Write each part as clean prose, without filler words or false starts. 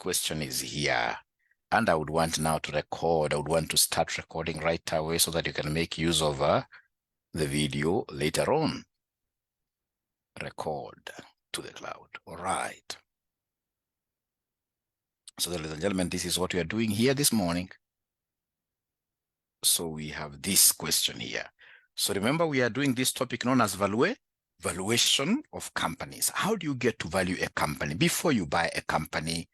question is here. And I would want now to record. I would want to start recording right away so that you can make use of the video later on. Record to the cloud. All right. So ladies and gentlemen, this is what we are doing here this morning. So we have this question here. So remember, we are doing this topic known as valuation of companies. How do you get to value a company? Before you buy a company,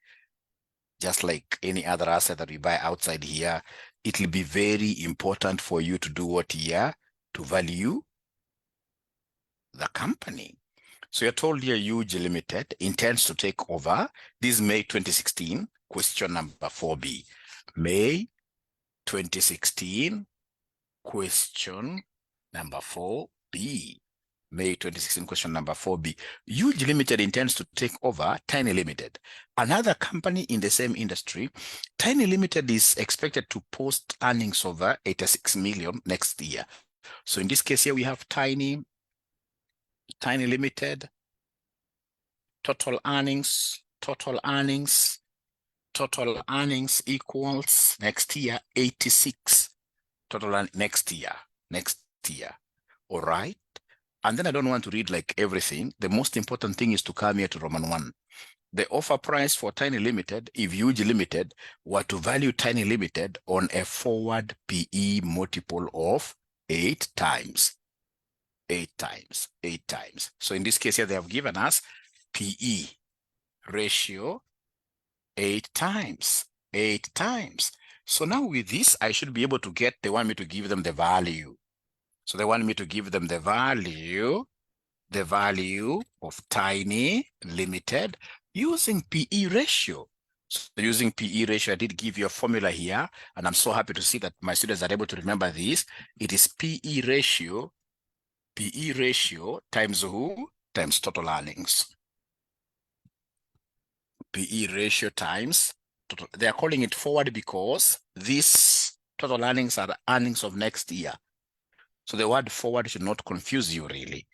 just like any other asset that we buy outside here, it will be very important for you to do what here? To value the company. So you're told here Huge Limited intends to take over. This is May 2016, question number 4B. May 2016, question number 4B. May 2016, question number 4B. Huge Limited intends to take over Tiny Limited, another company in the same industry. Tiny Limited is expected to post earnings over 86 million next year. So in this case here, we have Tiny Limited, total earnings equals next year 86. Total next year. All right. And then I don't want to read like everything. The most important thing is to come here to Roman 1. The offer price for Tiny Limited, if Huge Limited were to value Tiny Limited on a forward PE multiple of 8 times. 8 times. So in this case here, they have given us PE ratio 8 times. So now with this, I should be able to get, they want me to give them the value. So they want me to give them the value of Tiny Limited using PE ratio. So using PE ratio, I did give you a formula here, and I'm so happy to see that my students are able to remember this. It is PE ratio times who? Times total earnings. PE ratio times total. They are calling it forward because this total earnings are the earnings of next year. So the word forward should not confuse you, really.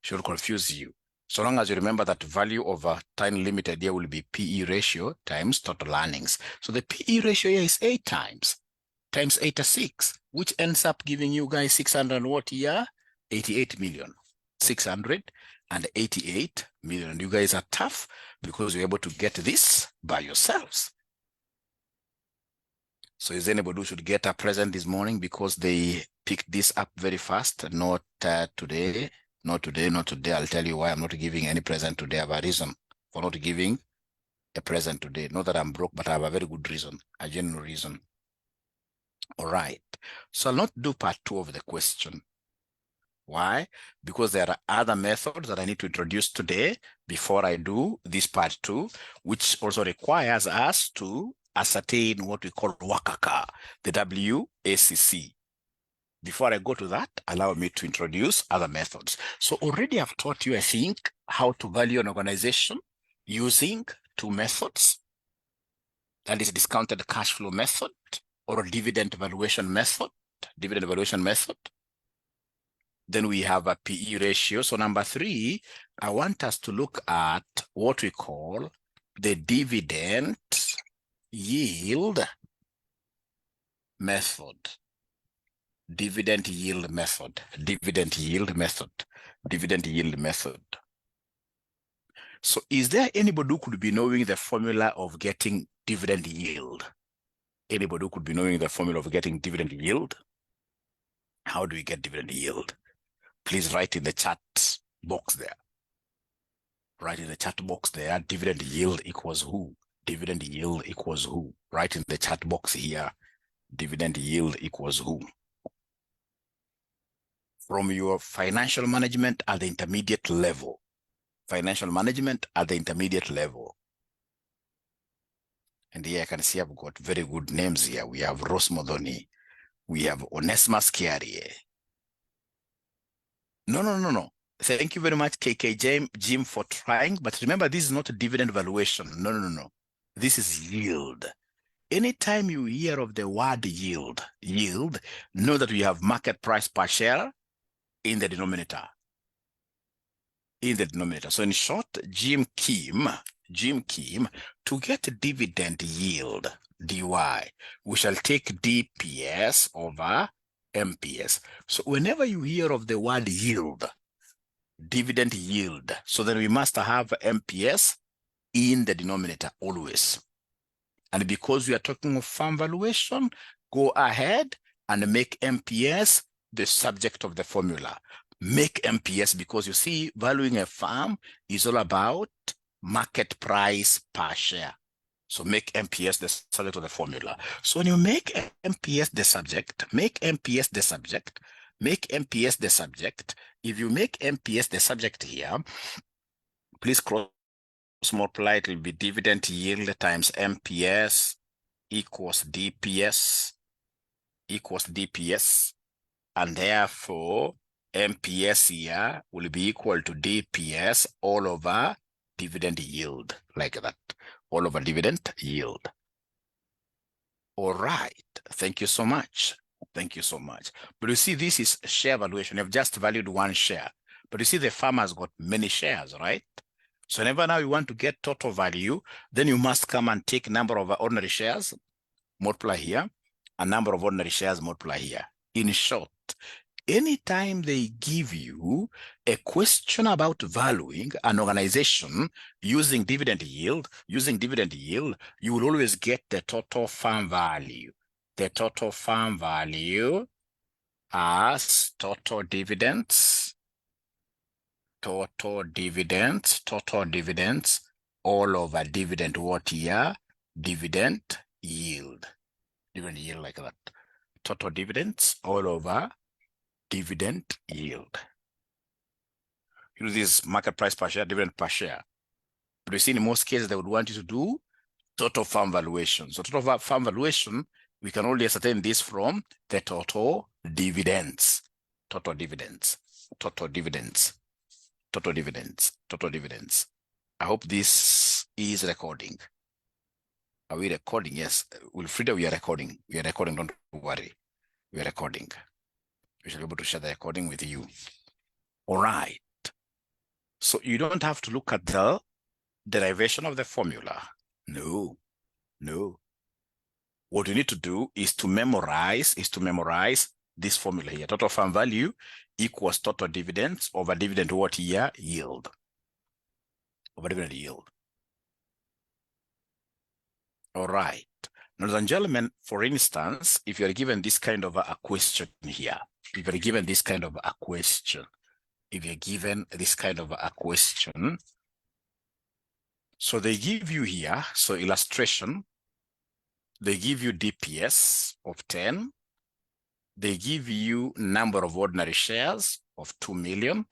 Should confuse you. So long as you remember that value of a Tiny Limited here will be PE ratio times total earnings. So the PE ratio here is 8 times 86, which ends up giving you guys 600 what here? 88 million. 688 million. You guys are tough because you're able to get this by yourselves. So is anybody who should get a present this morning because they picked this up very fast? Not today. Not today. I'll tell you why I'm not giving any present today. I have a reason for not giving a present today. Not that I'm broke, but I have a very good reason, a genuine reason. All right. So I'll not do part 2 of the question. Why? Because there are other methods that I need to introduce today before I do this part 2, which also requires us to ascertain what we call acca, the WACC. Before I go to that, allow me to introduce other methods. So already I've taught you, I think, how to value an organization using 2 methods. That is discounted cash flow method or dividend valuation method. Then we have a PE ratio. So number 3, I want us to look at what we call the dividend yield method. Dividend yield method. So is there anybody who could be knowing the formula of getting dividend yield? Anybody who could be knowing the formula of getting dividend yield? How do we get dividend yield? Please write in the chat box there. Dividend yield equals who? Write in the chat box here. Dividend yield equals who? From your financial management at the intermediate level. And here I can see I've got very good names here. We have Ross Modoni. We have Onesimus Kiarie. No. Thank you very much, KK Jim, for trying. But remember, this is not a dividend valuation. No. This is yield. Anytime you hear of the word yield, know that we have market price per share in the denominator. So in short, Jim Kim Jim Kim, to get dividend yield, dy, we shall take dps over mps. So whenever you hear of the word yield, dividend yield, so then we must have mps in the denominator always. And because we are talking of farm valuation, go ahead and make mps the subject of the formula. Make mps, because you see, valuing a farm is all about market price per share. So make MPS the subject of the formula. So when you make MPS the subject, make MPS the subject, make MPS the subject. If you make MPS the subject here, please cross multiply. It will be dividend yield times MPS equals DPS equals DPS. And therefore, MPS here will be equal to DPS all over dividend yield, like that, all over dividend yield. All right, thank you so much. Thank you so much. But you see, this is share valuation. You've just valued one share. But you see, the farmer's got many shares, right? So whenever now you want to get total value, then you must come and take number of ordinary shares, multiply here, and number of ordinary shares, multiply here. In short, anytime they give you a question about valuing an organization using dividend yield, you will always get the total farm value. The total farm value as total dividends, all over dividend what here? Dividend yield. Dividend yield, like that. Total dividends all over dividend yield. Use this market price per share, dividend per share. But you see, in most cases, they would want you to do total farm valuation. So total farm valuation, we can only ascertain this from the total dividends. Total dividends. Total dividends. Total dividends. Total dividends. I hope this is recording. Are we recording? Yes. Wilfrida, we are recording. We are recording. Don't worry. We are recording. We shall be able to share the recording with you. All right. So you don't have to look at the derivation of the formula. No. What you need to do is to memorize this formula here. Total farm value equals total dividends over dividend what here? Yield. Over dividend yield. All right. Ladies and gentlemen, for instance, if you're given this kind of a question here, if you're given this kind of a question, so they give you here, so illustration, they give you DPS of 10, they give you number of ordinary shares of 2 million,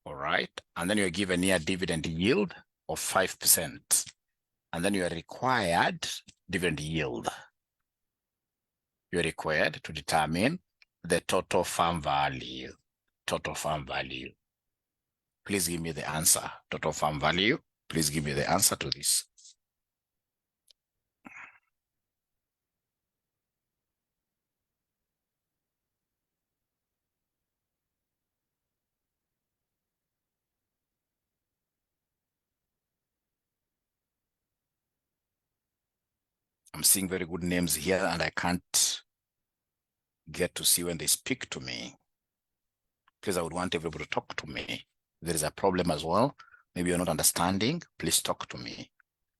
all right, and then you're given here dividend yield of 5%, and then you are required dividend yield. You're required to determine the total farm value. Total farm value. Please give me the answer. Total farm value. Please give me the answer to this. I'm seeing very good names here and I can't get to see when they speak to me, because I would want everybody to talk to me. If there is a problem as well, maybe you're not understanding, please talk to me.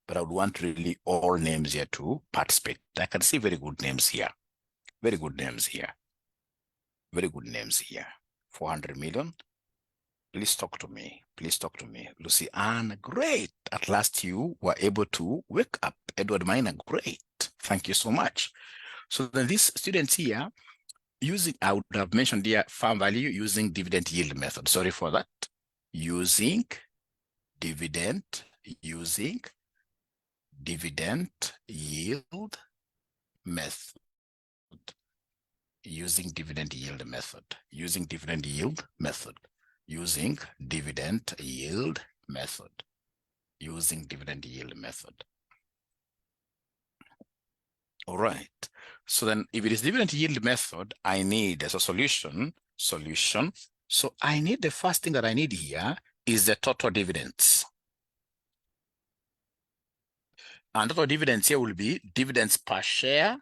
But I would want really all names here to participate. I can see very good names here. Very good names here. Very good names here. 400 million. Please talk to me. Please talk to me. Lucy Ann, great. At last you were able to wake up. Edward Minor, great. Thank you so much. So then these students here, I would have mentioned here farm value using dividend yield method. Sorry for that. Using dividend yield method. Using dividend yield method. Using dividend yield method. Using dividend yield method. Using dividend yield method. All right. So then if it is dividend yield method, I need as a solution. So I need, the first thing that I need here is the total dividends. And total dividends here will be dividends per share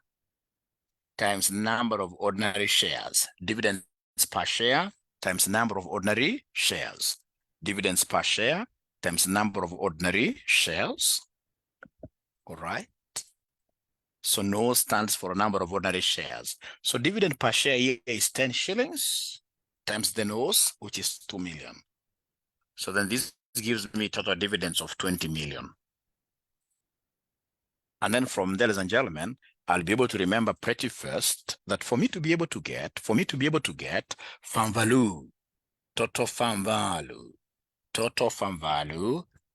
times number of ordinary shares. Dividends per share times number of ordinary shares. Dividends per share times number of ordinary shares. All right. So no stands for a number of ordinary shares. So dividend per share here is 10 shillings times the nose, which is 2 million. So then this gives me total dividends of 20 million. And then from there, ladies and gentlemen, I'll be able to remember pretty first that for me to be able to get farm value, total farm value,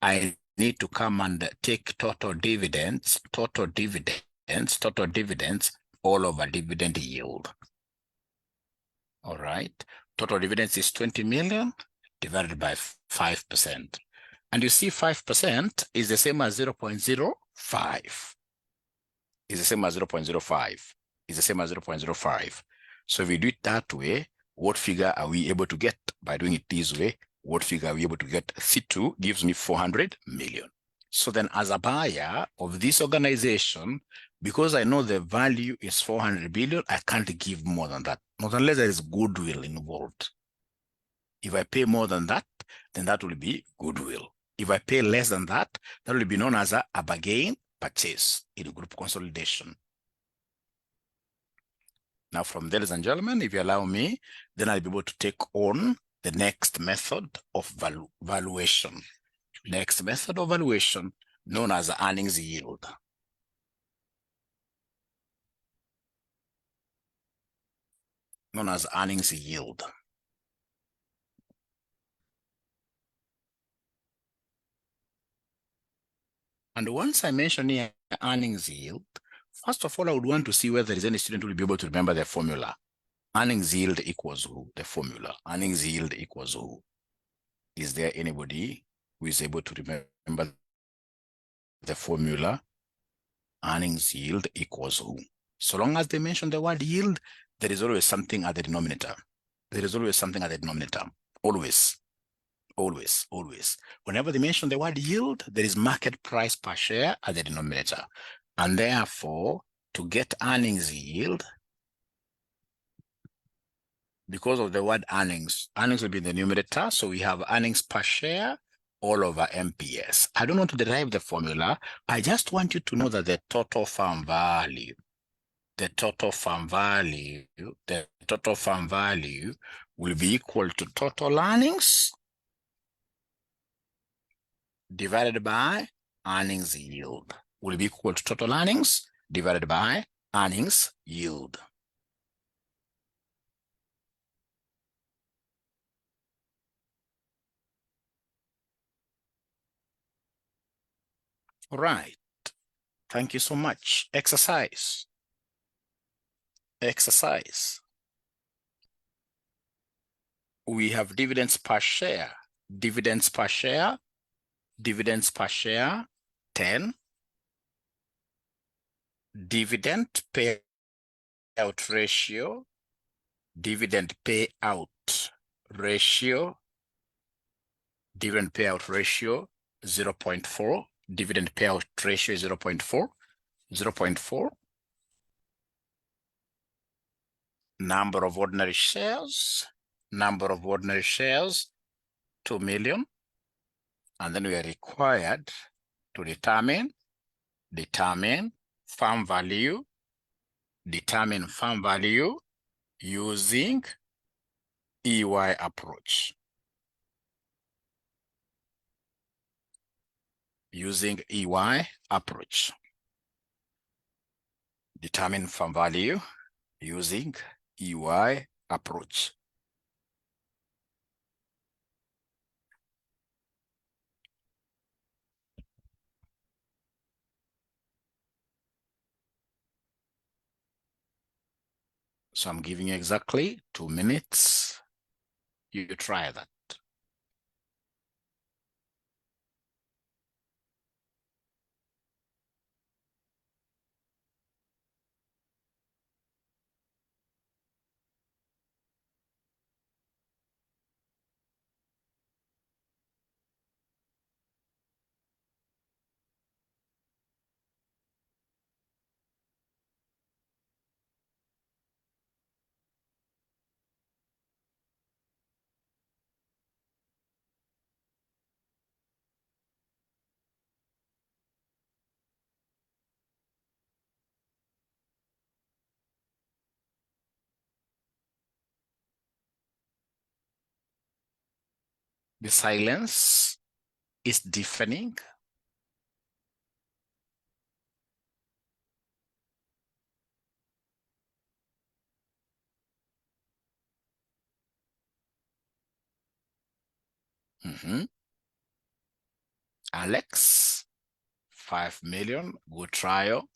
I need to come and take total dividends all over dividend yield. All right. Total dividends is 20 million divided by 5%. And you see 5% is the same as 0.05. Is the same as 0.05. Is the same as 0.05. So if we do it that way, what figure are we able to get? By doing it this way, what figure are we able to get? C2 gives me 400 million. So then as a buyer of this organization, because I know the value is 400 billion, I can't give more than that, not unless there is goodwill involved. If I pay more than that, then that will be goodwill. If I pay less than that, that will be known as a bargain purchase in group consolidation. Now from there, ladies and gentlemen, if you allow me, then I'll be able to take on the next method of valuation. Next method of valuation known as earnings yield. Known as earnings yield. And once I mention here earnings yield, first of all, I would want to see whether there is any student who will be able to remember the formula. Earnings yield equals who? The formula. Earnings yield equals who? Is there anybody who is able to remember the formula? Earnings yield equals who? So long as they mention the word yield, there is always something at the denominator. There is always something at the denominator. Always. Always, always. Whenever they mention the word yield, there is market price per share at the denominator. And therefore, to get earnings yield, because of the word earnings will be in the numerator. So we have earnings per share all over MPS. I don't want to derive the formula. I just want you to know that the total farm value will be equal to total earnings divided by earnings yield. Will be equal to total earnings divided by earnings yield. All right. Thank you so much. Exercise. We have dividends per share. Dividends per share 10. Dividend payout ratio, dividend payout ratio 0.4. Dividend payout ratio 0.4. Number of ordinary shares, 2 million. And then we are required to determine farm value, using EY approach. Determine farm value using EY approach. So I'm giving you exactly 2 minutes. You try that. The silence is deafening. Alex, 5 million, good trial.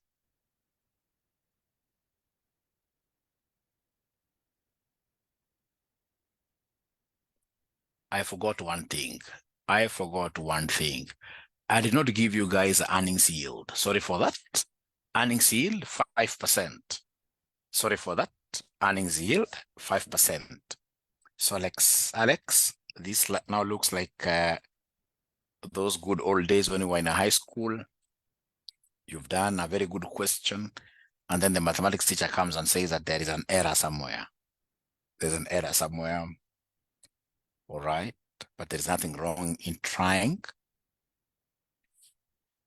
I forgot one thing. I did not give you guys earnings yield. Sorry for that. Earnings yield, 5%. Sorry for that. Earnings yield, 5%. So Alex, this now looks like those good old days when you were in a high school. You've done a very good question, and then the mathematics teacher comes and says that there is an error somewhere. There's an error somewhere. All right, but there's nothing wrong in trying.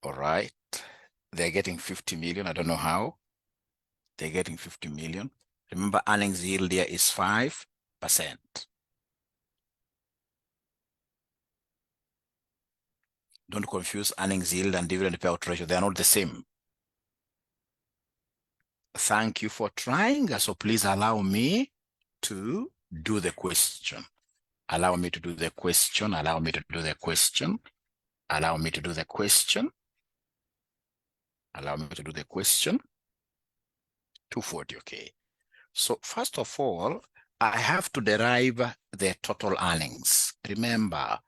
All right, they're getting 50 million. I don't know how they're getting 50 million. Remember, earnings yield there is 5%. Don't confuse earnings yield and dividend payout ratio. They are not the same. Thank you for trying. So please allow me to do the question. Allow me to do the question. Allow me to do the question. Allow me to do the question. Allow me to do the question. 240, okay. So first of all, I have to derive the total earnings. Remember,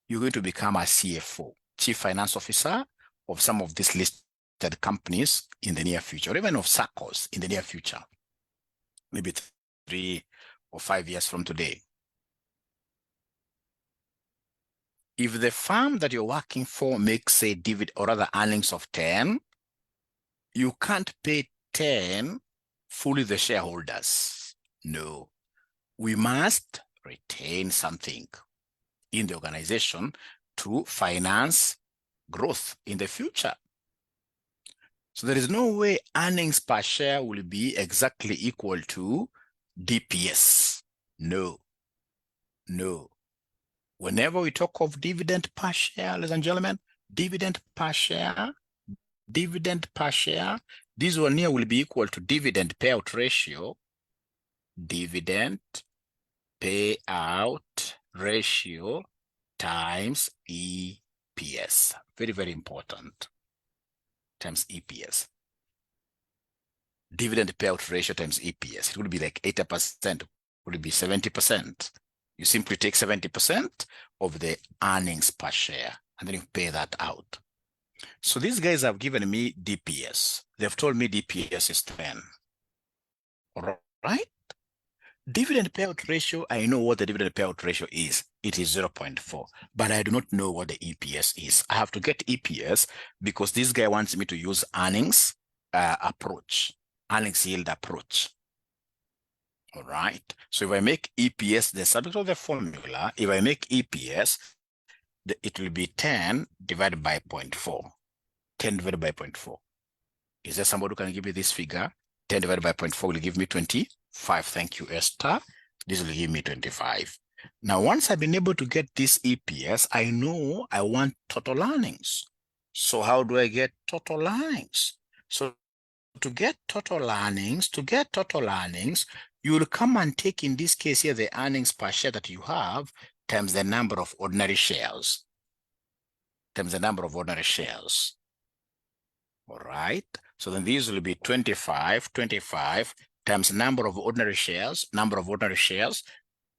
you're going to become a CFO, Chief Finance Officer of some of these listed companies in the near future, or even of SACCOs in the near future, maybe 3 or 5 years from today. If the firm that you're working for makes a dividend or other earnings of 10, you can't pay 10 fully the shareholders. No, we must retain something in the organization to finance growth in the future. So there is no way earnings per share will be exactly equal to DPS. No, no. Whenever we talk of dividend per share, ladies and gentlemen, dividend per share, this one here will be equal to dividend payout ratio, dividend payout ratio times EPS. Very, very important. Times EPS. Dividend payout ratio times EPS. It would be like 80%. Would it be 70%? You simply take 70% of the earnings per share, and then you pay that out. So these guys have given me DPS. They've told me DPS is 10. All right? Dividend payout ratio, I know what the dividend payout ratio is. It is 0.4, but I do not know what the EPS is. I have to get EPS because this guy wants me to use earnings approach, earnings yield approach. All right. So if I make EPS the subject of the formula, if I make EPS, it will be 10 divided by 0.4. 10 divided by 0.4. Is there somebody who can give me this figure? 10 divided by 0.4 will give me 25. Thank you, Esther. This will give me 25. Now, once I've been able to get this EPS, I know I want total earnings. So how do I get total earnings? So to get total earnings, you will come and take, in this case here, the earnings per share that you have times the number of ordinary shares. Times the number of ordinary shares. All right. So then these will be 25 times number of ordinary shares,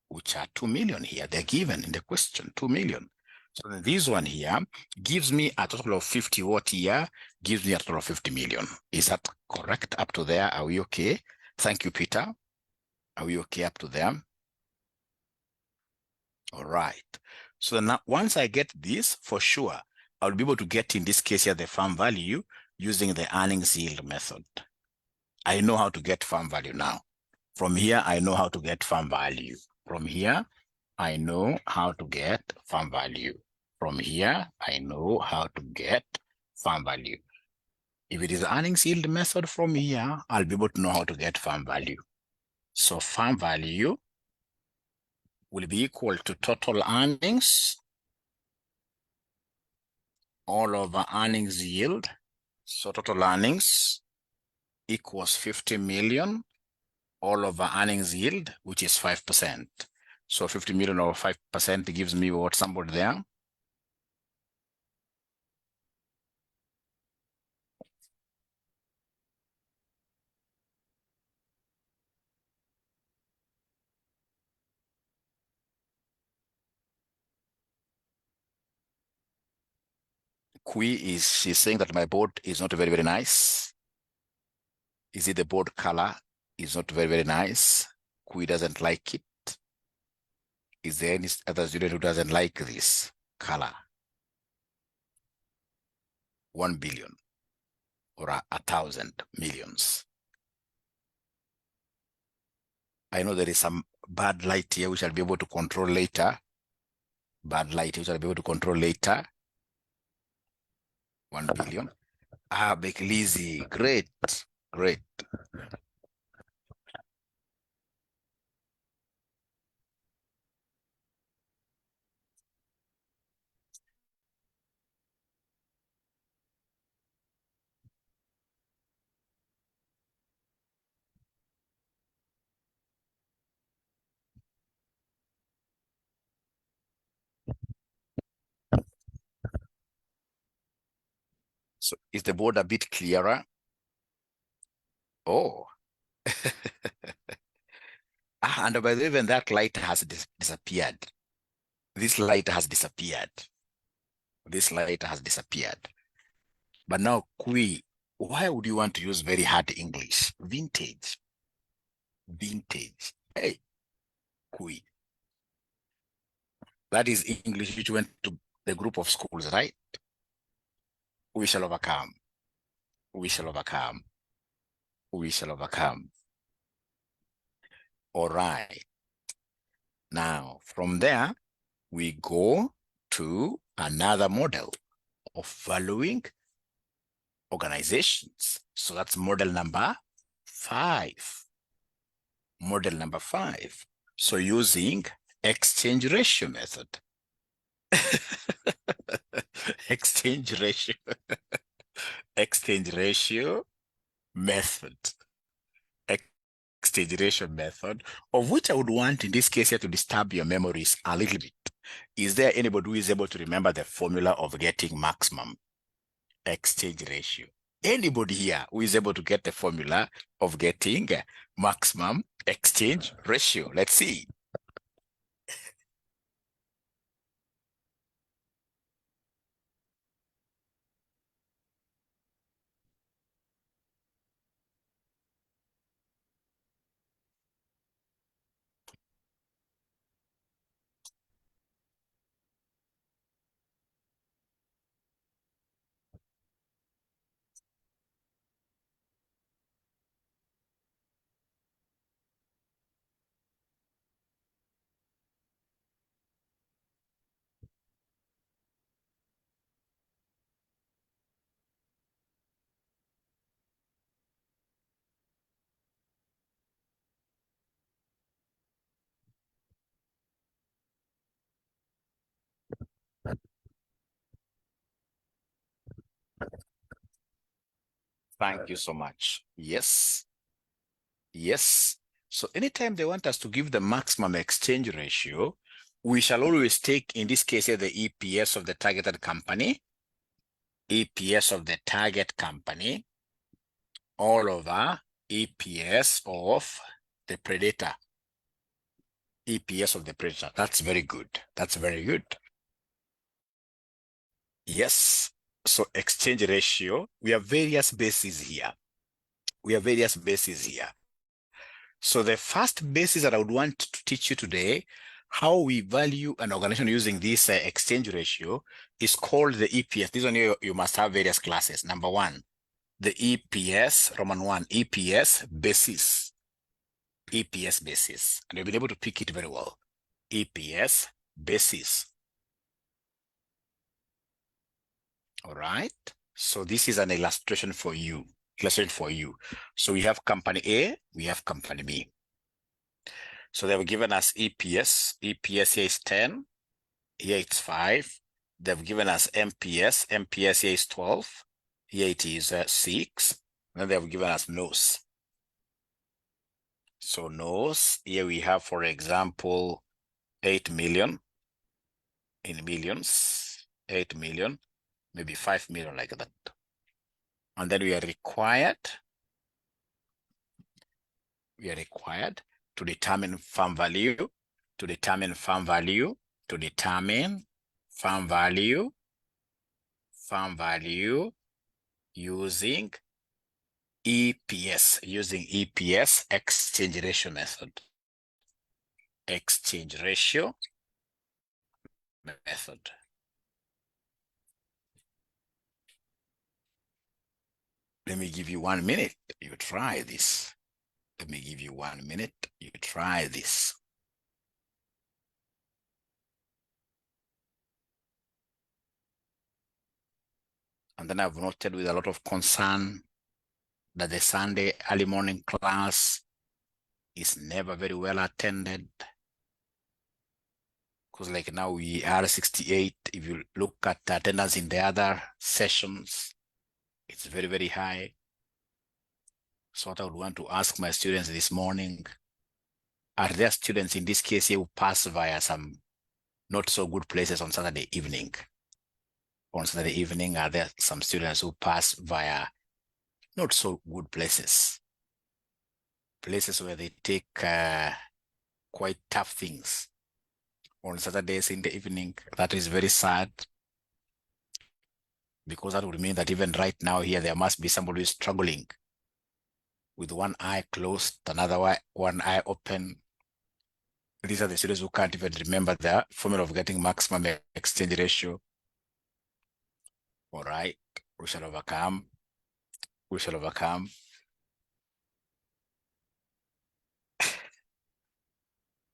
which are 2 million here. They're given in the question, 2 million. So then this one here gives me a total of 50 what here? Gives me a total of 50 million. Is that correct up to there? Are we okay? Thank you, Peter. Are we okay up to there? All right. So now once I get this, for sure, I'll be able to get, in this case here, the firm value using the earnings yield method. I know how to get firm value now. From here, I know how to get firm value. From here, I know how to get firm value. From here, I know how to get firm value. If it is earnings yield method from here, I'll be able to know how to get firm value. So firm value will be equal to total earnings all over earnings yield. So total earnings equals 50 million all over earnings yield, which is 5%. So 50 million over 5% gives me what, somebody there? She's saying that my board is not very, very nice. Is it the board color is not very, very nice? Kui doesn't like it. Is there any other student who doesn't like this color? 1 billion or 1,000 millions. I know there is some bad light here we shall be able to control later. Bad light we shall be able to control later. 1 billion. Ah, Beklizi, great, great. So is the board a bit clearer? Oh. And by the way, even that light has disappeared. This light has disappeared. This light has disappeared. But now, Kui, why would you want to use very hard English? Vintage. Vintage. Hey, Kui. That is English which went to the group of schools, right? We shall overcome. We shall overcome. We shall overcome. All right. Now, from there, we go to another model of valuing organizations. So that's model number 5. Model number 5. So using exchange ratio method. Exchange ratio. Exchange ratio method. Exchange ratio method, of which I would want in this case here to disturb your memories a little bit. Is there anybody who is able to remember the formula of getting maximum exchange ratio? Anybody here who is able to get the formula of getting maximum exchange ratio? Let's see. Thank you so much. Yes. Yes. So anytime they want us to give the maximum exchange ratio, we shall always take, in this case here, the EPS of the targeted company, EPS of the target company, all over EPS of the predator. EPS of the predator. That's very good. That's very good. Yes. So exchange ratio, we have various bases here. We have various bases here. So the first basis that I would want to teach you today, how we value an organization using this exchange ratio, is called the EPS. This one you must have various classes. Number 1, the EPS, Roman 1, EPS basis. EPS basis. And you've been able to pick it very well. EPS basis. All right. So this is an illustration for you. Illustration for you. So we have company A, we have company B. So they've given us EPS. EPS here is 10. Here it's 5. They've given us MPS. MPS here is 12. Here it is 6. Then they've given us NOS. So NOS, here we have, for example, 8 million in millions, 8 million, maybe 5 million like that. And then we are required to determine farm value, to determine farm value, to determine farm value using EPS, exchange ratio method. Exchange ratio method. Let me give you 1 minute. You try this. Let me give you 1 minute. You try this. And then I've noted with a lot of concern that the Sunday early morning class is never very well attended. Because like now we are 68. If you look at the attendance in the other sessions, it's very, very high. So what I would want to ask my students this morning, are there students in this case here who pass via some not so good places on Saturday evening? On Saturday evening, are there some students who pass via not so good places? Places where they take quite tough things on Saturdays in the evening. That is very sad, because that would mean that even right now here, there must be somebody who is struggling with one eye closed, another one eye open. These are the students who can't even remember the formula of getting maximum exchange ratio. All right, we shall overcome. We shall overcome.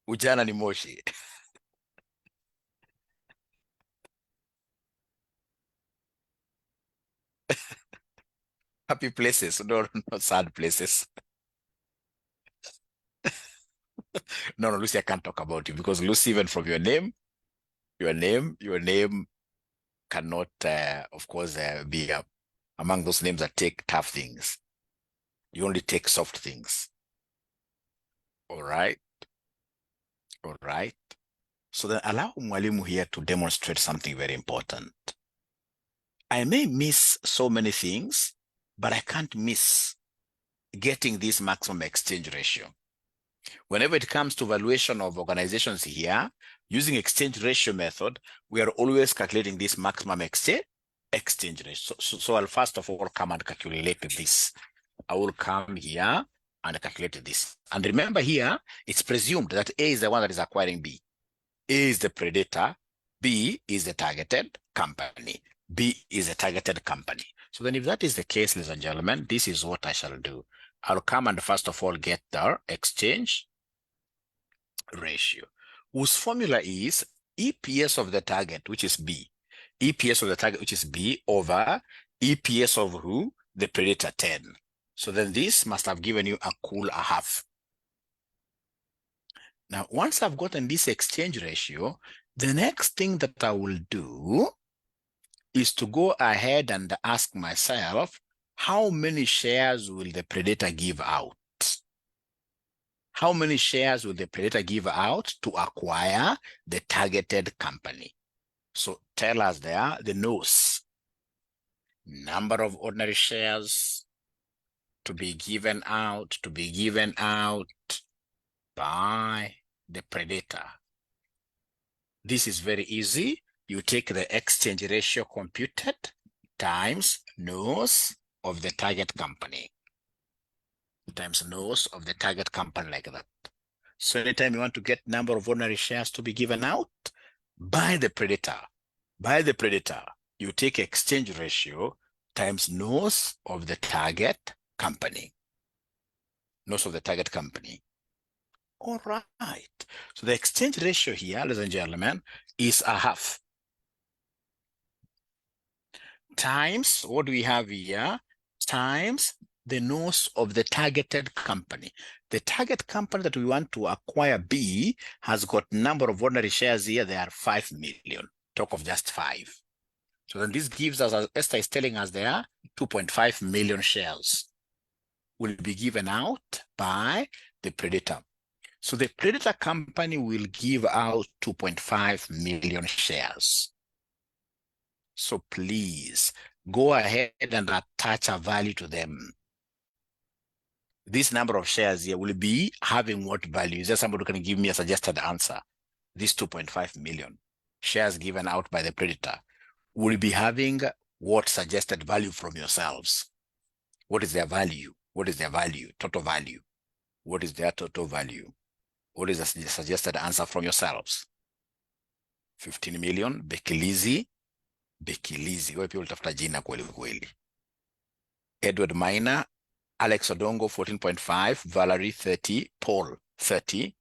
Ujana ni moshi. Happy places, no, not sad places. No, Lucy, I can't talk about you, because Lucy, even from your name cannot, of course, be among those names that take tough things. You only take soft things. All right. All right. So then allow Mwalimu here to demonstrate something very important. I may miss so many things, but I can't miss getting this maximum exchange ratio. Whenever it comes to valuation of organizations here, using exchange ratio method, we are always calculating this maximum exchange ratio. So I'll first of all come and calculate this. I will come here and calculate this. And remember here, it's presumed that A is the one that is acquiring B. A is the predator, B is the targeted company. B is a targeted company. So then if that is the case, ladies and gentlemen, this is what I shall do. I'll come and first of all get the exchange ratio, whose formula is EPS of the target, which is B. EPS of the target, which is B, over EPS of who? The predator, 10. So then this must have given you a cool a half. Now, once I've gotten this exchange ratio, the next thing that I will do is to go ahead and ask myself, how many shares will the predator give out? How many shares will the predator give out to acquire the targeted company? So tell us there, the NOS, number of ordinary shares to be given out by the predator. This is very easy. You take the exchange ratio computed times NOS of the target company, times NOS of the target company, like that. So anytime you want to get number of ordinary shares to be given out by the predator, you take exchange ratio times NOS of the target company. NOS of the target company. All right. So the exchange ratio here, ladies and gentlemen, is a half. Times, what do we have here? Times the nose of the targeted company. The target company that we want to acquire, B, has got number of ordinary shares here. There are 5 million. Talk of just 5. So then this gives us, as Esther is telling us, there are 2.5 million shares will be given out by the predator. So the predator company will give out 2.5 million shares. So please go ahead and attach a value to them. This number of shares here will be having what value? Is there somebody who can give me a suggested answer? This 2.5 million shares given out by the predator will be having what suggested value from yourselves? What is their value? What is their value? Total value. What is their total value? What is the suggested answer from yourselves? 15 million. Bekilizi. Wewe pia utafuta jina kweli kweli. Edward Minor, Alex Odongo 14.5, Valerie 30, Paul 30.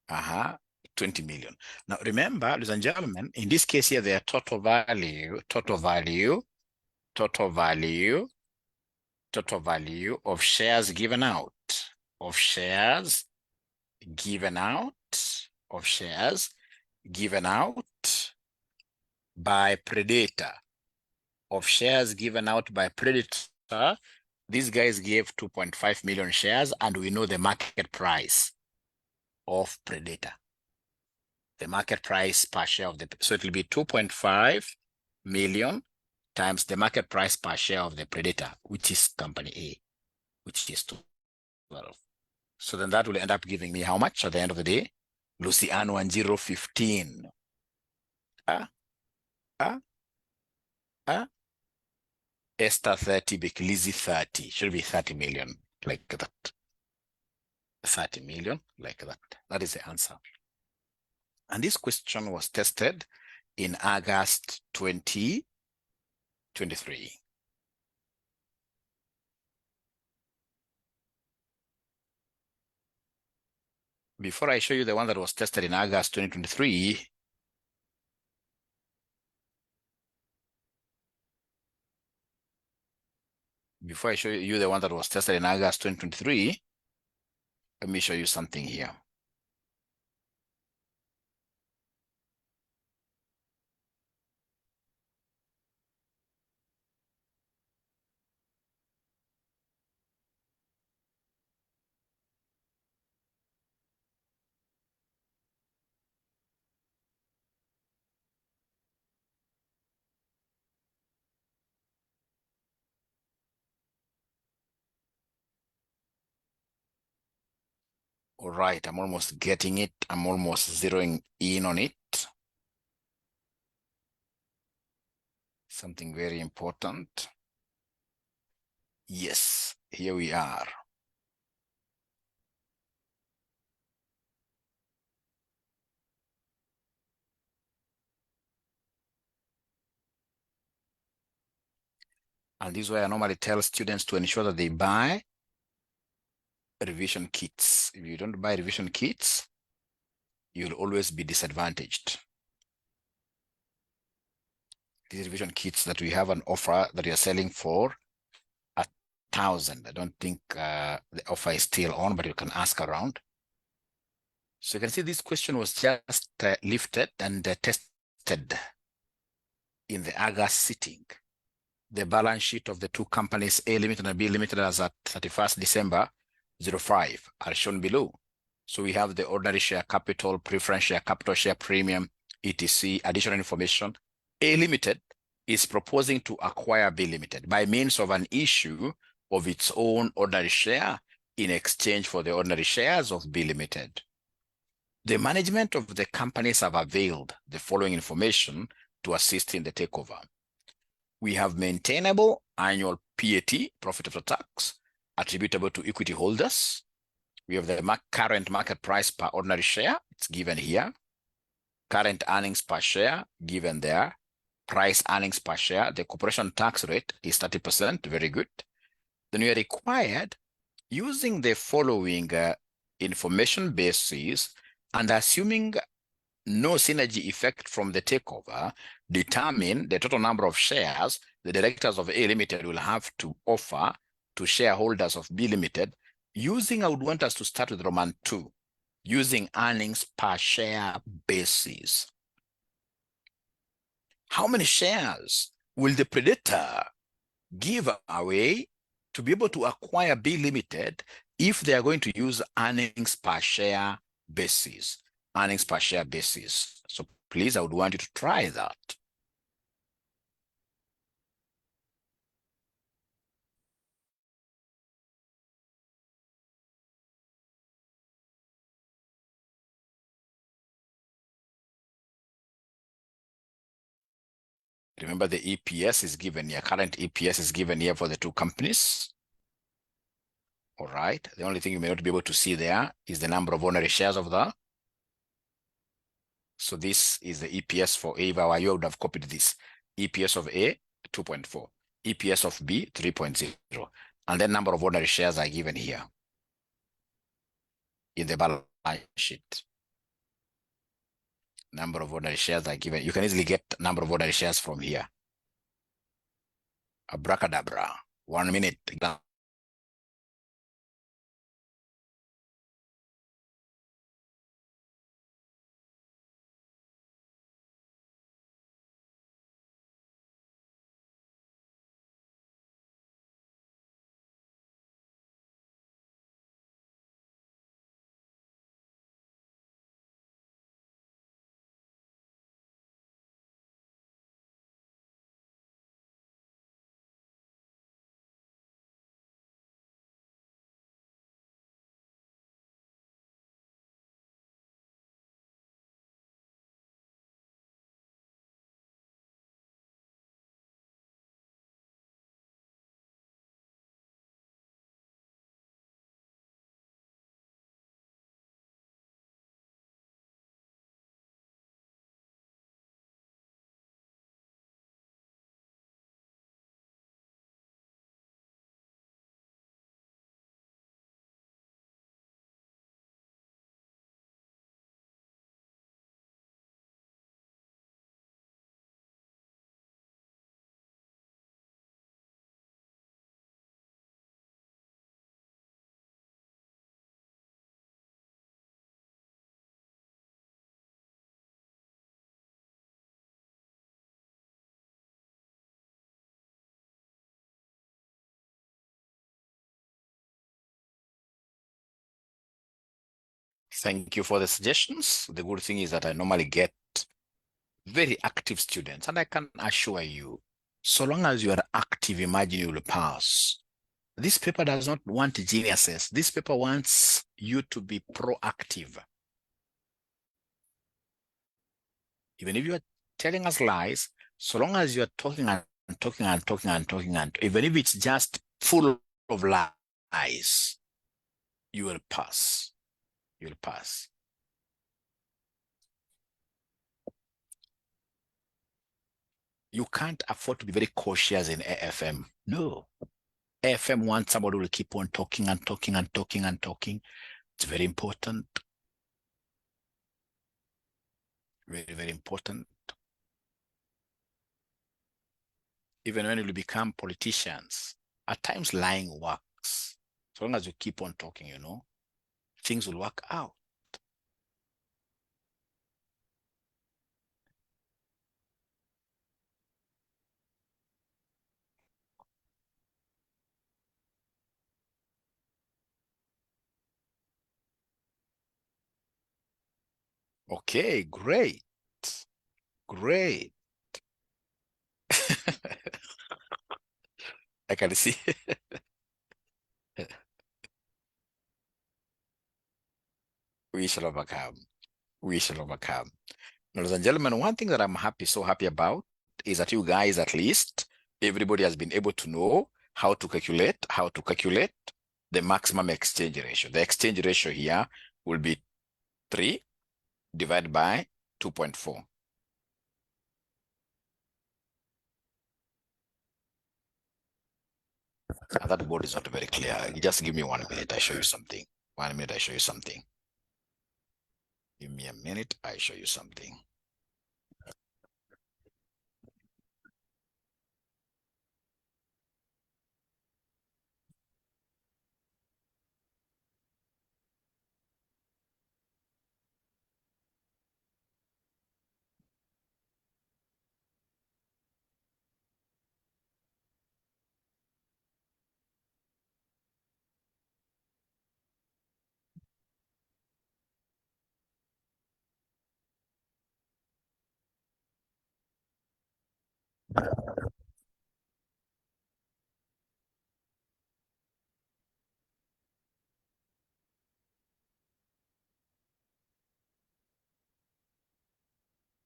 Aha, 20 million. Now remember, ladies and gentlemen, in this case here, their total value of shares given out, by predator, these guys gave 2.5 million shares, and we know the market price of predator. The market price per share of the, so it will be 2.5 million times the market price per share of the predator, which is company A, which is 12. So then that will end up giving me how much at the end of the day? Luciano 1015. Esther 30, Bekilizi 30. Should be 30 million, like that. 30 million, like that. That is the answer. And this question was tested in August 2023. Before I show you the one that was tested in August 2023, before I show you the one that was tested in August 2023, let me show you something here. All right, I'm almost getting it. I'm almost zeroing in on it. Something very important. Yes, here we are. And this is why I normally tell students to ensure that they buy revision kits. If you don't buy revision kits, you'll always be disadvantaged. These revision kits that we have an offer that we are selling for 1,000. I don't think the offer is still on, but you can ask around. So you can see this question was just lifted and tested in the August sitting. The balance sheet of the two companies, A Limited and B Limited, as at 31st December 05 are shown below. So we have the ordinary share capital, preference share capital, share premium, etc. Additional information. A Limited is proposing to acquire B Limited by means of an issue of its own ordinary share in exchange for the ordinary shares of B Limited. The management of the companies have availed the following information to assist in the takeover. We have maintainable annual PAT, profit after tax, attributable to equity holders. We have the current market price per ordinary share, it's given here. Current earnings per share, given there. Price earnings per share, the corporation tax rate is 30%, very good. Then we are required, using the following information basis and assuming no synergy effect from the takeover, determine the total number of shares the directors of A Limited will have to offer to shareholders of B Limited using, I would want us to start with Roman 2, using earnings per share basis. How many shares will the predator give away to be able to acquire B Limited if they are going to use earnings per share basis? Earnings per share basis. So please, I would want you to try that. Remember, the EPS is given here. Current EPS is given here for the two companies. All right. The only thing you may not be able to see there is the number of ordinary shares of the. So this is the EPS for A. If I were you, I would have copied this. EPS of A, 2.4. EPS of B, 3.0. And then number of ordinary shares are given here in the balance sheet. Number of ordinary shares are given. You can easily get number of ordinary shares from here. Abracadabra. 1 minute. Thank you for the suggestions. The good thing is that I normally get very active students, and I can assure you, so long as you are active, imagine you will pass. This paper does not want geniuses. This paper wants you to be proactive. Even if you are telling us lies, so long as you are talking and talking and talking and talking, and even if it's just full of lies, you will pass. You will pass. You can't afford to be very cautious in AFM. No. AFM wants somebody who will keep on talking and talking and talking and talking. It's very important. Very, very important. Even when you become politicians, at times lying works. So long as you keep on talking, things will work out. Okay, great. Great. I can see. We shall overcome. We shall overcome. Ladies and gentlemen, one thing that I'm so happy about is that you guys, at least, everybody has been able to know how to calculate the maximum exchange ratio. The exchange ratio here will be 3 divided by 2.4. And that board is not very clear. Just give me 1 minute, I show you something. 1 minute, I show you something. Give me a minute, I show you something.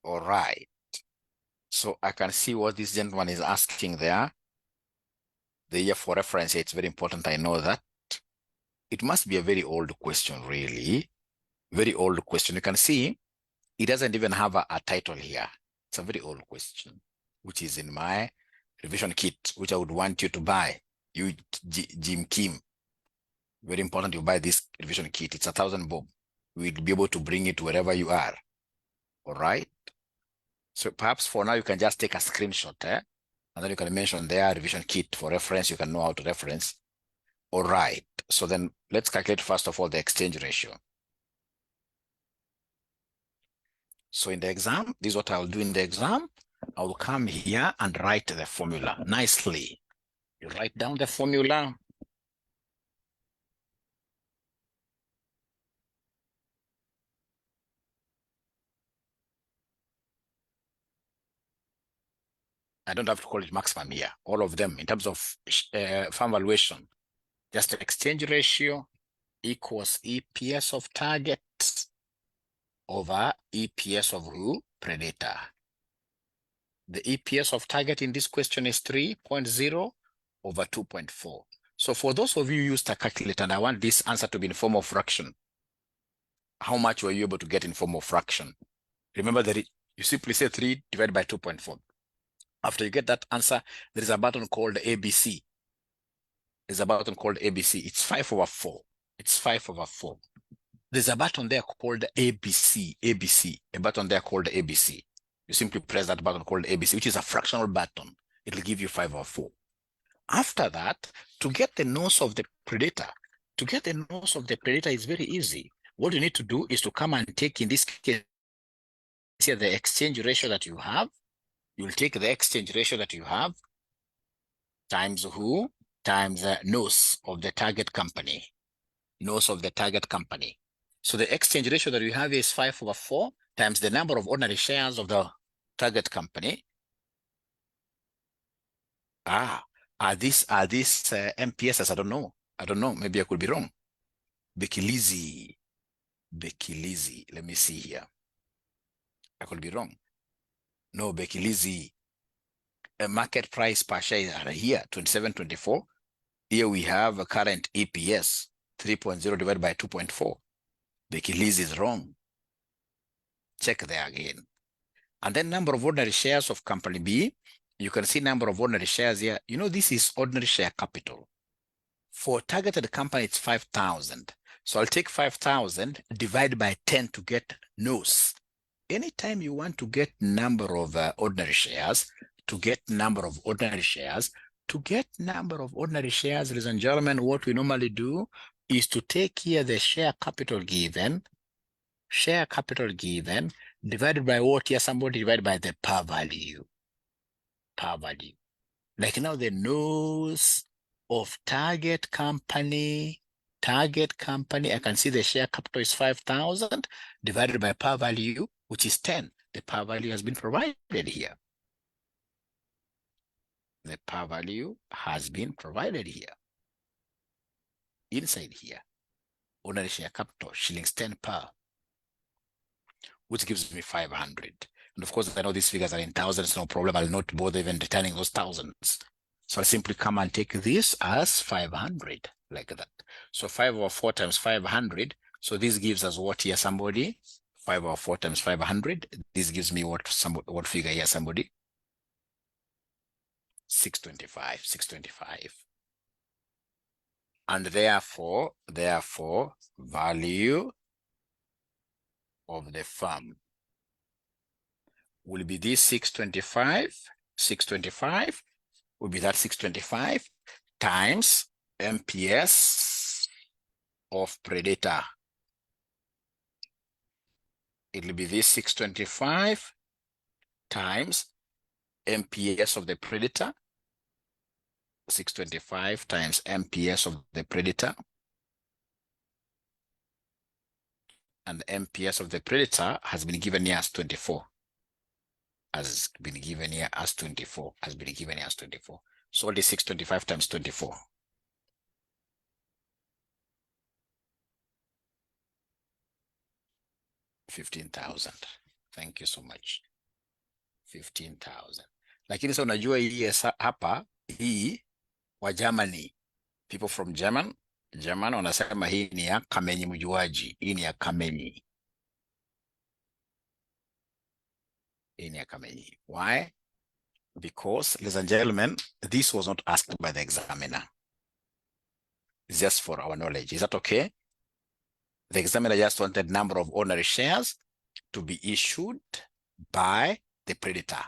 All right. So I can see what this gentleman is asking there. The year for reference, it's very important. I know that. It must be a very old question, really. Very old question. You can see it doesn't even have a title here. It's a very old question, which is in my revision kit, which I would want you to buy. You, Jim Kim. Very important you buy this revision kit. It's 1,000 bob. We'll be able to bring it wherever you are. All right. So perhaps for now, you can just take a screenshot, and then you can mention there revision kit for reference. You can know how to reference. All right. So then let's calculate first of all the exchange ratio. So in the exam, this is what I'll do in the exam. I will come here and write the formula nicely. You write down the formula. I don't have to call it maximum here. All of them in terms of firm valuation, just the exchange ratio equals EPS of target over EPS of who? Predator. The EPS of target in this question is 3.0 over 2.4. So for those of you who used a calculator, and I want this answer to be in form of fraction, how much were you able to get in form of fraction? Remember that you simply say 3 divided by 2.4. After you get that answer, there is a button called ABC. There's a button called ABC. It's 5 over 4. It's 5 over 4. There's a button there called ABC. ABC. A button there called ABC. You simply press that button called ABC, which is a fractional button. It'll give you 5 over 4. After that, to get the nose of the predator, is very easy. What you need to do is to come and take, in this case, here, the exchange ratio that you have. You'll take the exchange ratio that you have times who? Times the nose of the target company. Nose of the target company. So the exchange ratio that you have is 5 over 4 times the number of ordinary shares of the target company. Are these MPSs? I don't know. Maybe I could be wrong. Bekilizi. Let me see here. I could be wrong. No, Bekilizi. A market price per share here, 27.24. Here we have a current EPS, 3.0 divided by 2.4. Bekilizi is wrong. Check there again. And then number of ordinary shares of company B. You can see number of ordinary shares here. You know, this is ordinary share capital. For targeted company, it's 5,000. So I'll take 5,000 divided by 10 to get nose. Anytime you want to get number of ordinary shares, ladies and gentlemen, what we normally do is to take here the share capital given, divided by what here? Somebody divided by the par value. Like now the nose of target company, I can see the share capital is 5,000 divided by par value, which is 10. The par value has been provided here. The par value has been provided here. Inside here, ordinary share capital, shillings 10 per, which gives me 500. And of course, I know these figures are in thousands, no problem. I'll not bother even returning those thousands. So I'll simply come and take this as 500, like that. So 5 over 4 times 500. So this gives us what here, somebody? 5 over 4 times 500. This gives me what figure here, somebody? 625. And therefore, value of the firm will be this 625. 625 will be that 625 times MPS of predator. It will be this 625 times MPS of the predator. 625 times MPS of the predator. And the MPS of the predator has been given here as 24. Has been given here as 24. Has been given here as 24. So what is 625 times 24? 15,000. Thank you so much. 15,000. Lakini sasa unajua hii hapa hii wa Germany, people from German wanasema hii ni ya kamenyi mjuaji. Hii ni ya kamenyi. Hii ni ya kamenyi. Why? Because, ladies and gentlemen, this was not asked by the examiner. It's just for our knowledge. Is that okay? The examiner just wanted number of ordinary shares to be issued by the predator.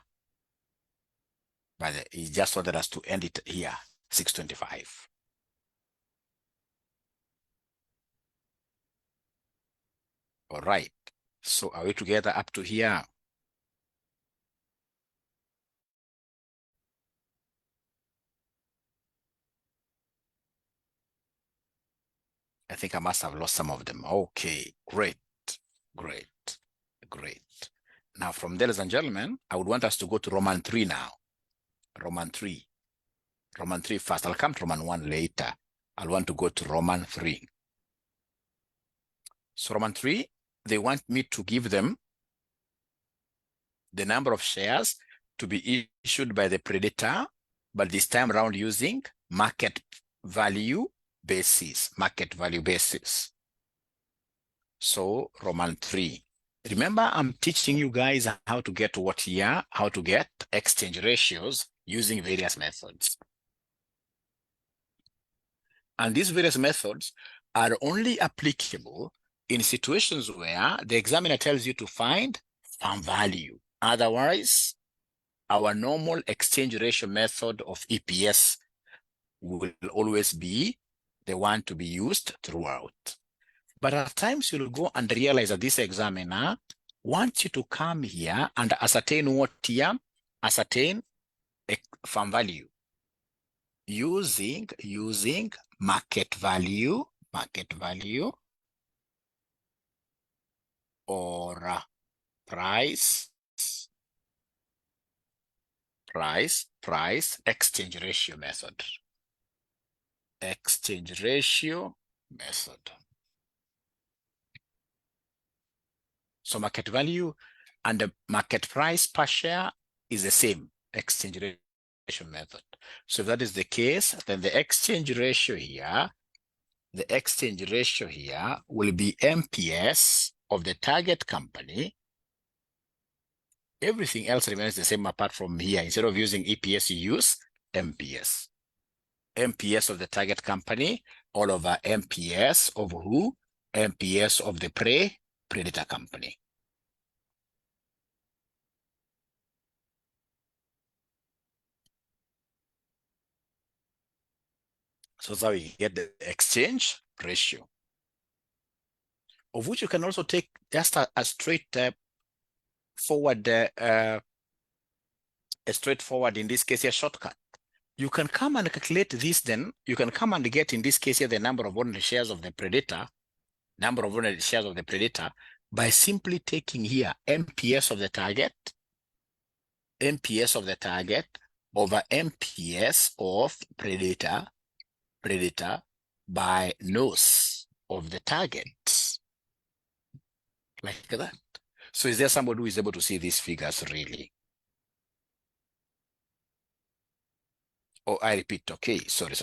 He just wanted us to end it here, 625. All right. So are we together up to here? I think I must have lost some of them. Okay, great, great, great. Now from there, ladies and gentlemen, I would want us to go to Roman 3 now. Roman 3. Roman 3 first. I'll come to Roman 1 later. I'll want to go to Roman 3. So Roman 3, they want me to give them the number of shares to be issued by the predator, but this time around using market value basis. Market value basis. So Roman 3. Remember, I'm teaching you guys how to get what here, how to get exchange ratios using various methods. And these various methods are only applicable in situations where the examiner tells you to find firm value. Otherwise, our normal exchange ratio method of EPS will always be the one to be used throughout. But at times you'll go and realize that this examiner wants you to come here and ascertain what here? Ascertain a firm value using market value or price exchange ratio method. Exchange ratio method. So market value and the market price per share is the same exchange ratio method. So if that is the case, then the exchange ratio here will be MPS of the target company. Everything else remains the same apart from here. Instead of using EPS, you use MPS. MPS of the target company all over MPS of who? MPS of the predator company. So that's how we get the exchange ratio, of which you can also take just a straightforward, in this case, a shortcut. You can come and calculate this, then you can come and get, in this case here, the number of ordinary shares of the predator, by simply taking here MPS of the target over MPS of predator by nose of the target, like that. So is there somebody who is able to see these figures really? Oh, I repeat, okay, sorry.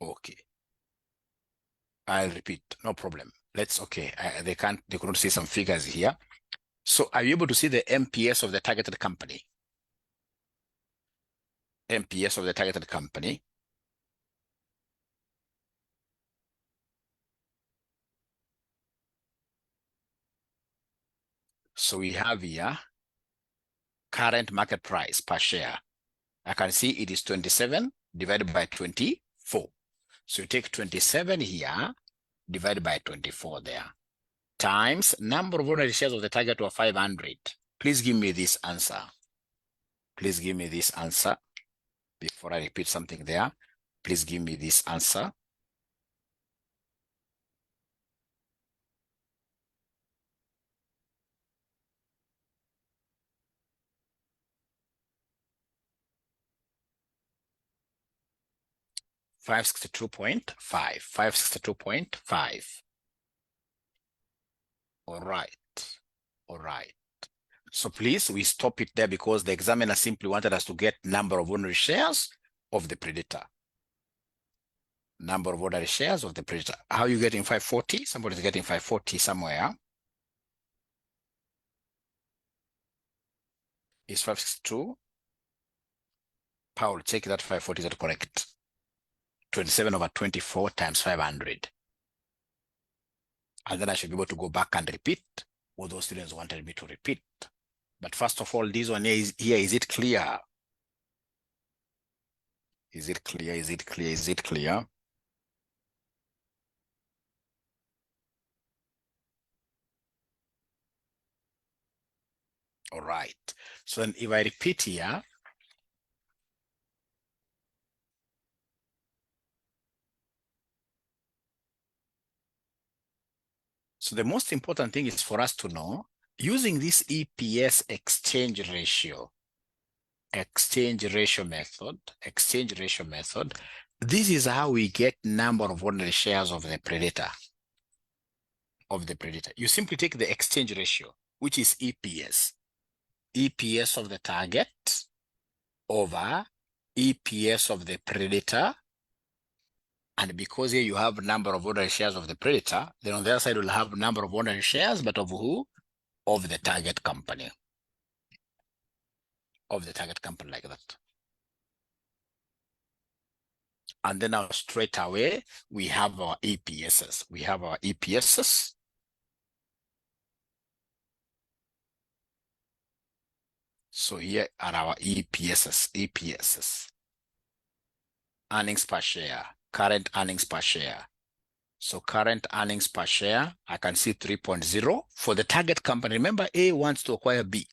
Okay, I'll repeat, no problem. Okay, they couldn't see some figures here. So are you able to see the MPS of the targeted company? MPS of the targeted company. So we have here current market price per share. I can see it is 27 divided by 24. So you take 27 here, divided by 24 there, times number of ordinary shares of the target of 500. Please give me this answer. Please give me this answer before I repeat something there. Please give me this answer. $562.5. All right. All right. So please, we stop it there because the examiner simply wanted us to get number of ordinary shares of the predator. Number of ordinary shares of the predator. How are you getting 540? Somebody's getting 540 somewhere. Is 562? Paul, check that 540 is that correct. 27 over 24 times 500. And then I should be able to go back and repeat what those students wanted me to repeat. But first of all, this one is here. Is it clear? Is it clear? Is it clear? Is it clear? All right. So then if I repeat here, so the most important thing is for us to know, using this EPS exchange ratio method, this is how we get number of ordinary shares of the predator. You simply take the exchange ratio, which is EPS of the target over EPS of the predator. And because here you have number of ordinary shares of the predator, then on the other side we'll have number of ordinary shares, but of who? Of the target company. Of the target company, like that. And then now straight away, we have our EPSs. We have our EPSs. So here are our EPSs. Earnings per share, current earnings per share. So current earnings per share, I can see 3.0 for the target company. Remember, A wants to acquire B.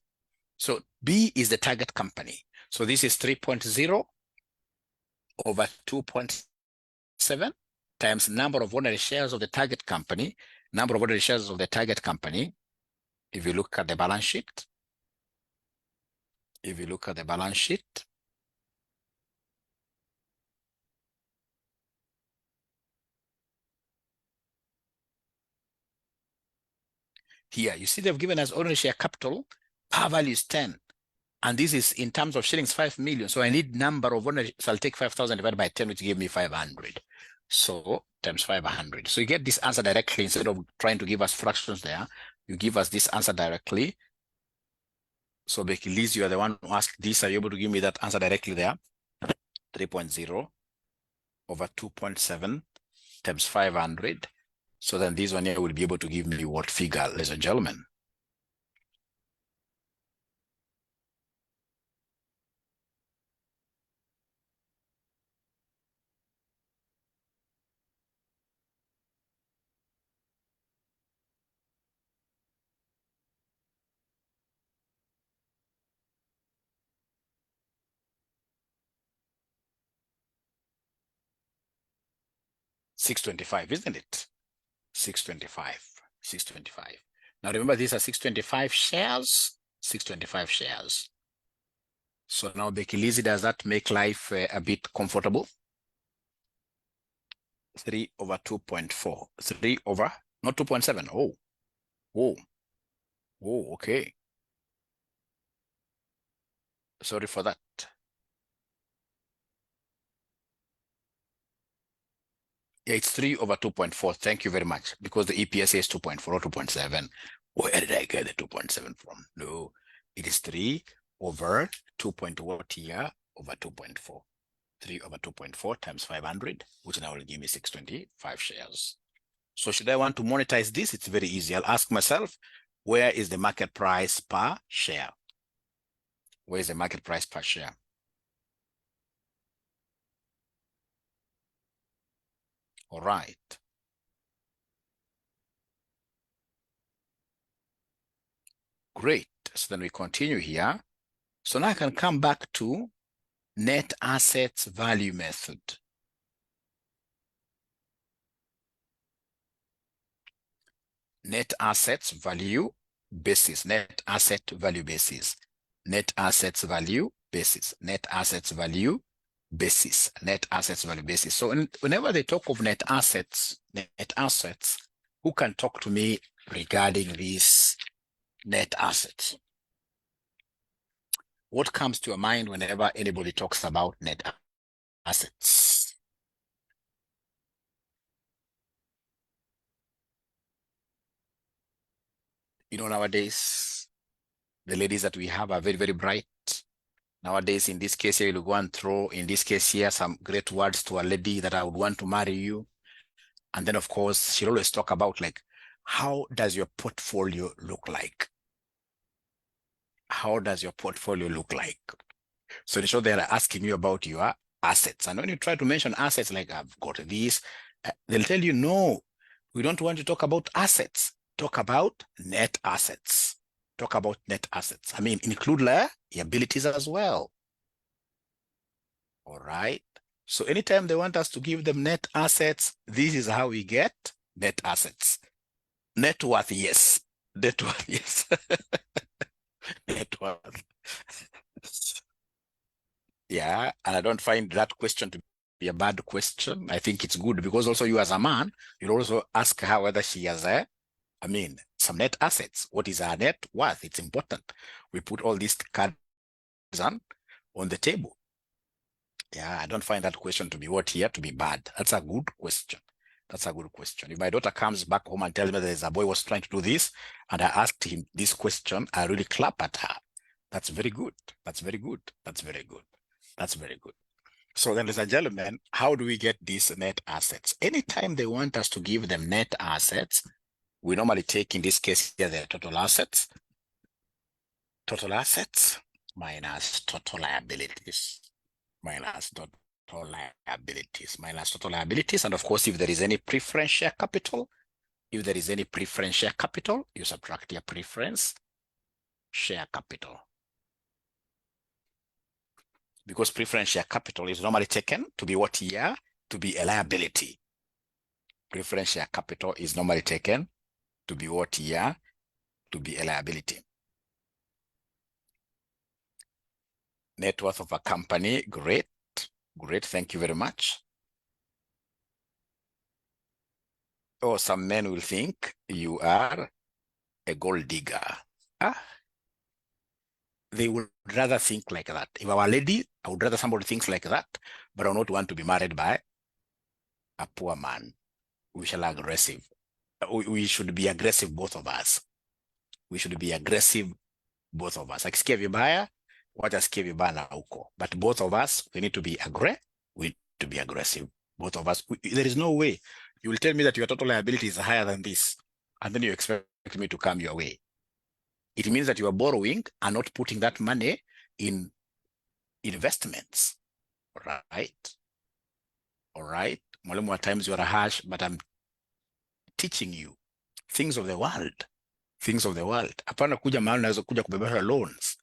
So B is the target company. So this is 3.0 over 2.7 times number of ordinary shares of the target company. Number of ordinary shares of the target company. If you look at the balance sheet, here, you see they've given us ordinary share capital, par value is 10. And this is in terms of shillings, 5 million. So I need number of ordinary, so I'll take 5,000 divided by 10, which gave me 500. So times 500. So you get this answer directly instead of trying to give us fractions there. You give us this answer directly. So Becky Liz, you are the one who asked this. Are you able to give me that answer directly there? 3.0 over 2.7 times 500. So then this one here will be able to give me what figure, ladies and gentlemen? $625, isn't it? 625. Now remember, these are 625 shares, 625 shares. So now, Becky Lizzie, does that make life a bit comfortable? 3 over 2.4. 3 over, not 2.7. Oh, okay. Sorry for that. Yeah, it's 3 over 2.4. Thank you very much. Because the EPS is 2.4 or 2.7. Where did I get the 2.7 from? No, it is 3 over 2 point what here over 2.4. 3 over 2.4 times 500, which now will give me 625 shares. So should I want to monetize this? It's very easy. I'll ask myself, where is the market price per share? Where is the market price per share? All right. Great. So then we continue here. So now I can come back to net assets value method. Net assets value basis, net asset value basis, net assets value basis, net assets value basis, net assets value basis. So whenever they talk of net assets, who can talk to me regarding these net assets? What comes to your mind whenever anybody talks about net assets? You know, nowadays, the ladies that we have are very, very bright. Nowadays, in this case here, you'll go and throw, in this case here, some great words to a lady that I would want to marry you. And then, of course, she'll always talk about, like, how does your portfolio look like? How does your portfolio look like? So in short, they're asking you about your assets. And when you try to mention assets, like I've got this, they'll tell you, no, we don't want to talk about assets. Talk about net assets. Talk about net assets. I mean, include liabilities as well. All right. So anytime they want us to give them net assets, this is how we get net assets. Net worth, yes. Net worth, yes. Net worth. Yeah, and I don't find that question to be a bad question. I think it's good because also you as a man, you'll also ask her whether she has some net assets. What is her net worth? It's important. We put all these cards on the table. Yeah, I don't find that question to be to be bad. That's a good question. That's a good question. If my daughter comes back home and tells me there's a boy was trying to do this, and I asked him this question, I really clap at her. That's very good. That's very good. That's very good. That's very good. So then, ladies and gentlemen, how do we get these net assets? Anytime they want us to give them net assets, we normally take, in this case here, the total assets minus total liabilities, minus total liabilities. And of course, if there is any preference share capital, you subtract your preference share capital. Because preference share capital is normally taken to be what here? To be a liability. Preference share capital is normally taken to be what here? To be a liability. Net worth of a company, great. Great, thank you very much. Oh, some men will think you are a gold digger. They would rather think like that. If I were a lady, I would rather somebody thinks like that, but I would not want to be married by a poor man. We shall be aggressive. We should be aggressive, both of us. We should be aggressive, both of us. Akisikia vibaya, wacha sikia vibaya na huko. But both of us, we need to be aggressive. Both of us. There is no way. You will tell me that your total liability is higher than this, and then you expect me to come your way. It means that you are borrowing and not putting that money in investments. Right? All right. Mwalimu, at times you are harsh, but I'm teaching you things of the world. Things of the world. Hapana kuja mahali naweza kuja kubebesha loans.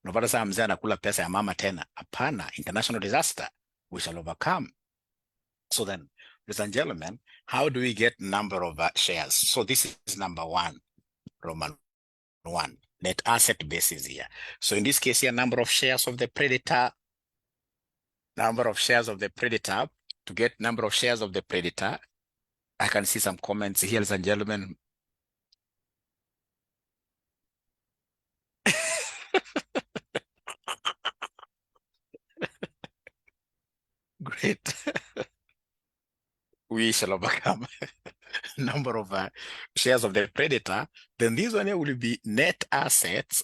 Unapata saa mzee anakula pesa ya mama tena. Hapana, international disaster. We shall overcome. So then, ladies and gentlemen, how do we get number of shares? So this is number one, Roman 1, net asset basis here. So in this case here, number of shares of the predator, to get number of shares of the predator. I can see some comments here, ladies and gentlemen. Great. We shall overcome number of shares of the predator. Then this one here will be net assets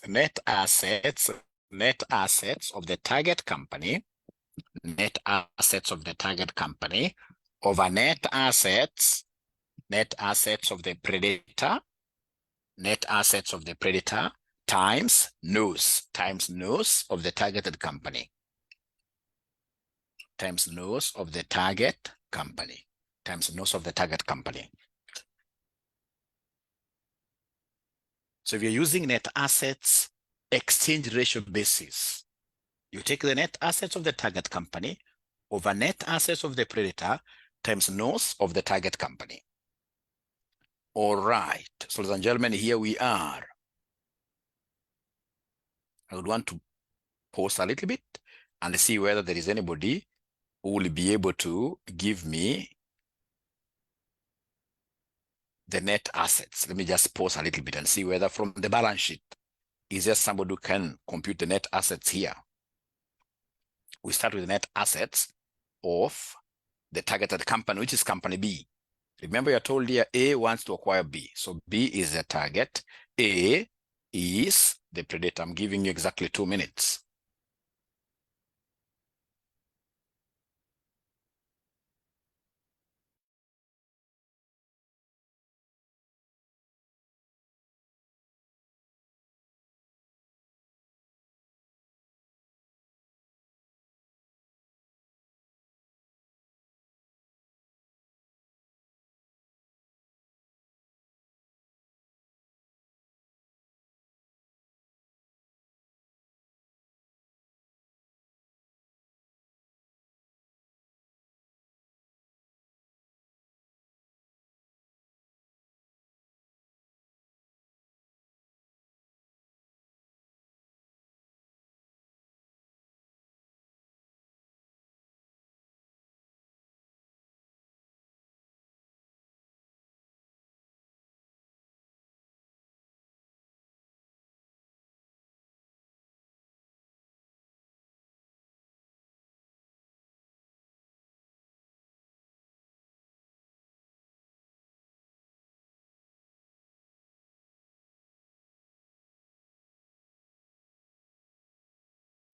of the target company. net assets of the target company over net assets of the predator, net assets of the predator times nose of the targeted company, times nose of the target company, times nose of the target company. So if you're using net assets exchange ratio basis, you take the net assets of the target company over net assets of the predator times nose of the target company. All right, so ladies and gentlemen, here we are. I would want to pause a little bit and see whether there is anybody who will be able to give me the net assets. Let me just pause a little bit and see whether from the balance sheet, is there somebody who can compute the net assets here? We start with the net assets of the targeted company, which is company B. Remember, you're told here A wants to acquire B. So B is the target. A is the predator. I'm giving you exactly 2 minutes.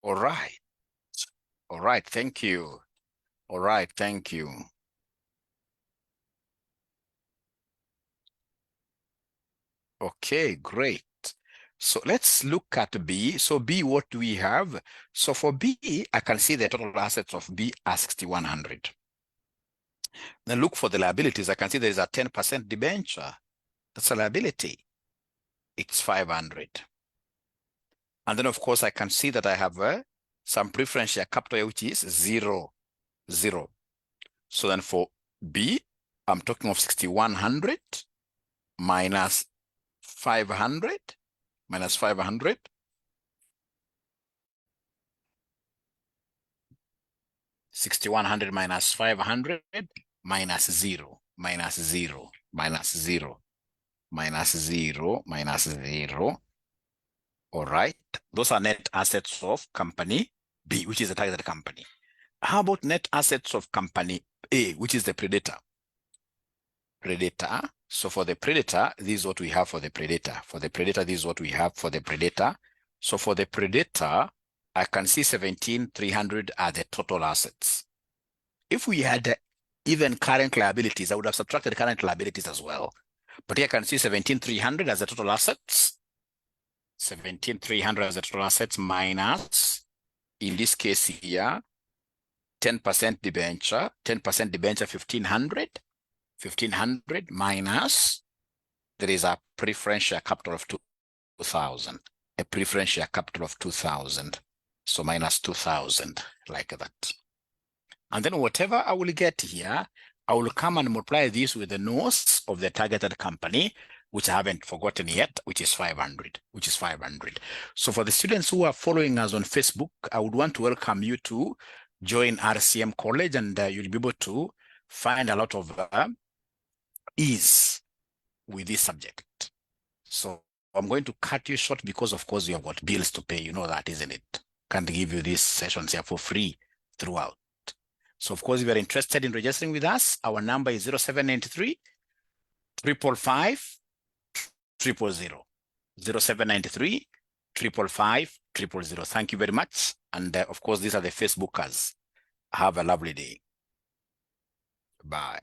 All right. All right. Thank you. All right. Thank you. Okay, great. So let's look at B. So B, what do we have? So for B, I can see the total assets of B are 6,100. Then look for the liabilities. I can see there is a 10% debenture. That's a liability. It's 500. And then, of course, I can see that I have some preference share capital, which is 0, 0. So then for B, I'm talking of 6,100 minus 500, minus 500. 6,100 minus 500 minus 0, minus 0, minus 0, minus 0, minus 0. All right. Those are net assets of company B, which is the targeted company. How about net assets of company A, which is the predator? Predator. So for the predator, this is what we have for the predator. For the predator, this is what we have for the predator. So for the predator, I can see 17,300 are the total assets. If we had even current liabilities, I would have subtracted current liabilities as well. But here I can see 17,300 as the total assets. 17,300 as the total assets minus, in this case here, 10% debenture, 10% debenture, 1,500. 1,500 minus, there is a preferential capital of 2,000. A preferential capital of 2,000. So minus 2,000, like that. And then whatever I will get here, I will come and multiply this with the nose of the targeted company, which I haven't forgotten yet, which is 500, which is 500. So for the students who are following us on Facebook, I would want to welcome you to join RCM College, and you'll be able to find a lot of ease with this subject. So I'm going to cut you short because, of course, you have got bills to pay. You know that, isn't it? Can't give you these sessions here for free throughout. So, of course, if you're interested in registering with us, our number is 0793 555 000. 0793 555 000. Thank you very much. And, of course, these are the Facebookers. Have a lovely day. Bye.